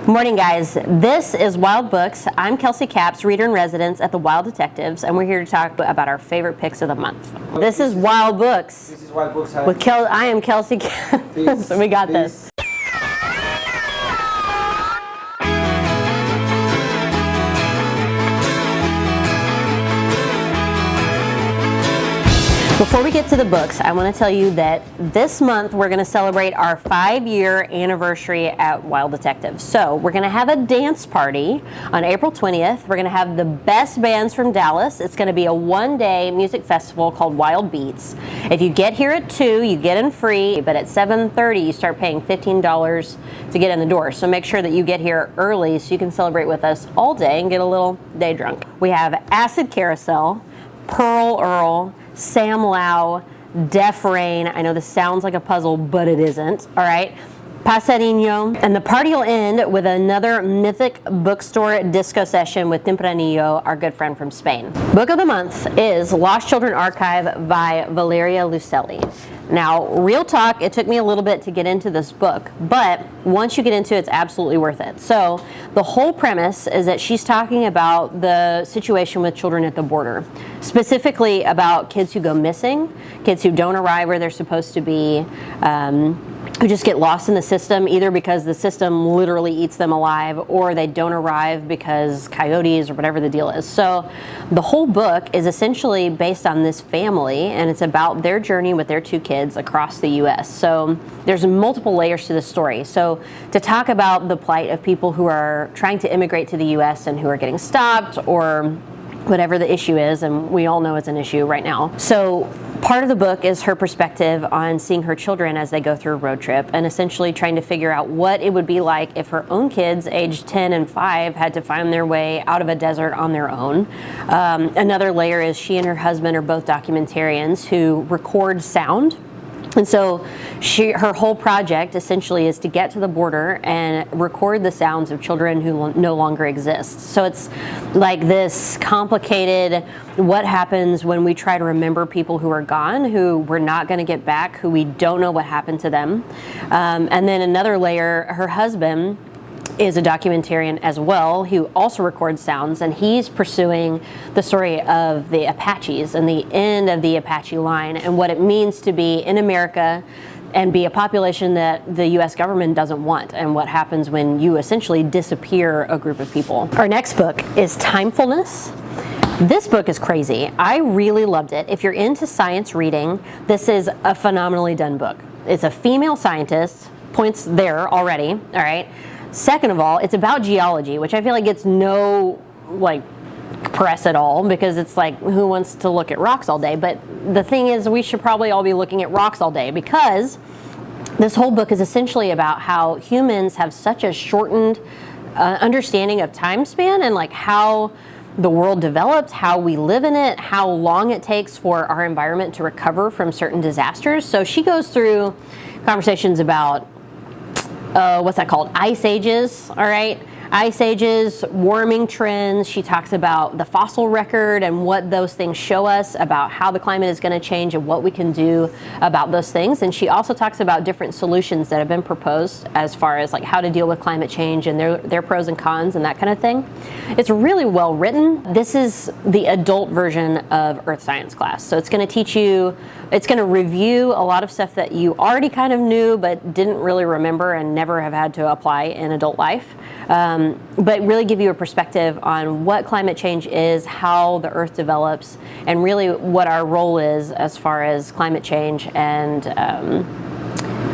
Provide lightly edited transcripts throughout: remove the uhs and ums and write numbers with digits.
Morning, guys. This is Wild Books. I'm Kelsey Capps, reader-in-residence at the Wild Detectives, and we're here to talk about our favorite picks of the month. This is Wild Books. This is Wild Books. I am Kelsey Capps. So we got this. Before we get to the books, I want to tell you that this month we're going to celebrate our 5-year anniversary at Wild Detectives. So we're going to have a dance party on April 20th. We're going to have the best bands from Dallas. It's going to be a one-day music festival called Wild Beats. If you get here at 2, you get in free, but at 7:30 you start paying $15 to get in the door. So make sure that you get here early so you can celebrate with us all day and get a little day drunk. We have Acid Carousel, Pearl Earl, Sam Lau, Def Rain. I know this sounds like a puzzle, but it isn't. All right. Pasadino. And the party will end with another mythic bookstore disco session with Tempranillo, our good friend from Spain. Book of the month is Lost Children Archive by Valeria Luiselli. Now, real talk, it took me a little bit to get into this book, but once you get into it, it's absolutely worth it. So the whole premise is that she's talking about the situation with children at the border, specifically about kids who go missing, kids who don't arrive where they're supposed to be, who just get lost in the system, either because the system literally eats them alive or they don't arrive because coyotes or whatever the deal is. So the whole book is essentially based on this family, and it's about their journey with their 2 kids across the U.S. So there's multiple layers to the story. So to talk about the plight of people who are trying to immigrate to the U.S. and who are getting stopped or whatever the issue is, and we all know it's an issue right now. So part of the book is her perspective on seeing her children as they go through a road trip and essentially trying to figure out what it would be like if her own kids, aged 10 and 5, had to find their way out of a desert on their own. Another layer is she and her husband are both documentarians who record sound. And so her whole project essentially is to get to the border and record the sounds of children who no longer exist. So it's like this complicated, what happens when we try to remember people who are gone, who we're not going to get back, who we don't know what happened to them. And then another layer, her husband is a documentarian as well, who also records sounds, and he's pursuing the story of the Apaches and the end of the Apache line and what it means to be in America and be a population that the U.S. government doesn't want, and what happens when you essentially disappear a group of people. Our next book is Timefulness. This book is crazy. I really loved it. If you're into science reading, this is a phenomenally done book. It's a female scientist, points there already, all right? Second of all, it's about geology, which I feel like gets no press at all, because it's like, who wants to look at rocks all day? But the thing is, we should probably all be looking at rocks all day, because this whole book is essentially about how humans have such a shortened understanding of time span and like how the world develops, how we live in it, how long it takes for our environment to recover from certain disasters. So she goes through conversations about what's that called? Ice ages, all right? Ice ages, warming trends. She talks about the fossil record and what those things show us about how the climate is going to change and what we can do about those things. And she also talks about different solutions that have been proposed as far as like how to deal with climate change and their pros and cons and that kind of thing. It's really well written. This is the adult version of Earth Science class. So it's going to teach you, it's going to review a lot of stuff that you already kind of knew but didn't really remember and never have had to apply in adult life. But really give you a perspective on what climate change is, how the Earth develops, and really what our role is as far as climate change, and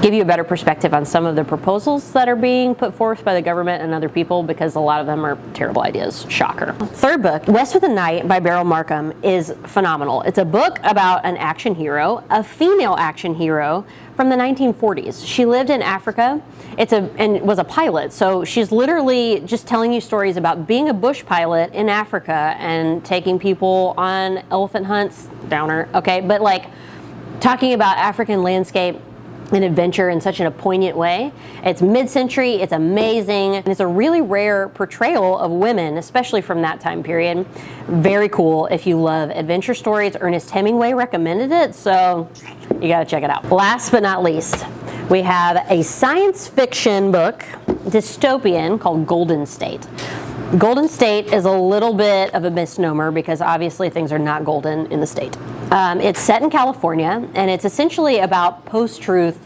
give you a better perspective on some of the proposals that are being put forth by the government and other people, because a lot of them are terrible ideas. Shocker. Third book, West with the Night by Beryl Markham, is phenomenal. It's a book about an action hero, a female action hero from the 1940s. She lived in Africa. And was a pilot. So she's literally just telling you stories about being a bush pilot in Africa and taking people on elephant hunts, downer, okay? But like talking about African landscape and adventure in such a poignant way. It's mid-century, it's amazing, and it's a really rare portrayal of women, especially from that time period. Very cool if you love adventure stories. Ernest Hemingway recommended it, so you gotta check it out. Last but not least, we have a science fiction book dystopian called Golden State. Golden State is a little bit of a misnomer because obviously things are not golden in the state. It's set in California, and it's essentially about post-truth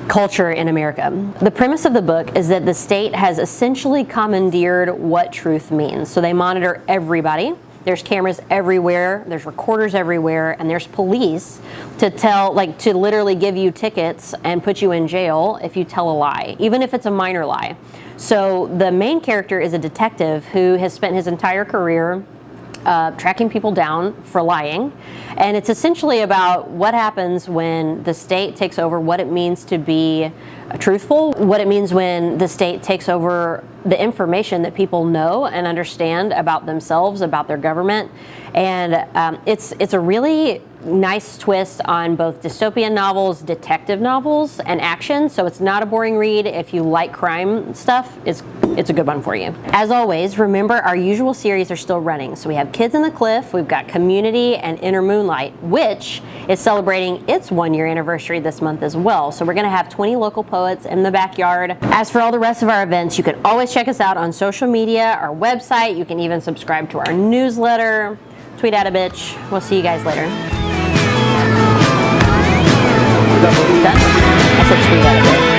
culture in America. The premise of the book is that the state has essentially commandeered what truth means. So they monitor everybody. There's cameras everywhere, there's recorders everywhere, and there's police to literally give you tickets and put you in jail if you tell a lie, even if it's a minor lie. So the main character is a detective who has spent his entire career tracking people down for lying. And it's essentially about what happens when the state takes over, what it means to be truthful, what it means when the state takes over the information that people know and understand about themselves, about their government. And it's a really nice twist on both dystopian novels, detective novels, and action. So it's not a boring read. If you like crime stuff, it's a good one for you. As always, remember our usual series are still running. So we have Kids in the Cliff, we've got COMMU.N.I.T.Y and Inner Moonlight, which is celebrating its 1-year anniversary this month as well. So we're gonna have 20 local poets in the backyard. As for all the rest of our events, you can always check us out on social media, our website. You can even subscribe to our newsletter. Tweet at a bitch. We'll see you guys later. Done? I said tweet at a bitch.